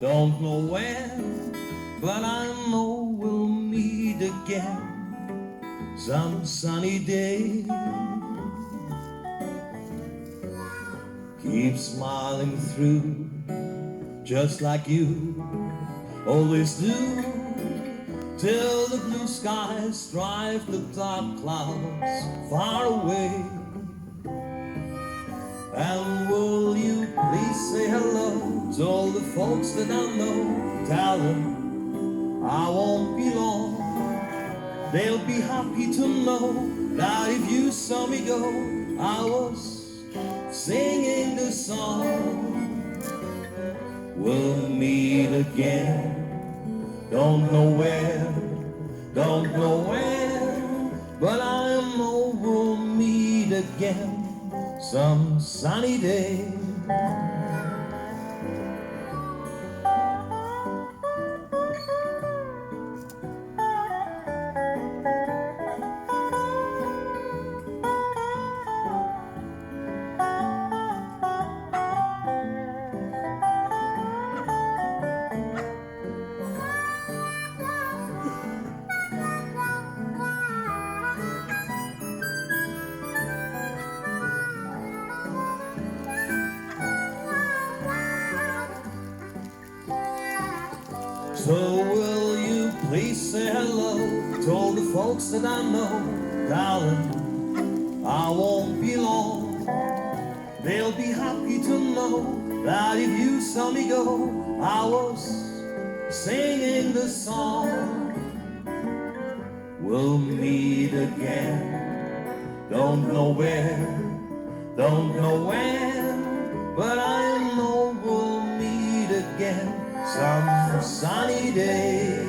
Don't know when, but I know we'll meet again some sunny day. Keep smiling through, just like you always do, till the blue skies drive the dark clouds far away. And will you please say hello to all the folks that I know? Tell them I won't be long. They'll be happy to know that if you saw me go, I was singing the song. We'll meet again, don't know where, don't know when, but I know we'll meet again some sunny day. So will you please say hello to all the folks that I know? Darling, I won't be long. They'll be happy to know that if you saw me go, I was singing the song. We'll meet again, don't know where, don't know when, but I know we'll meet again some sunny day.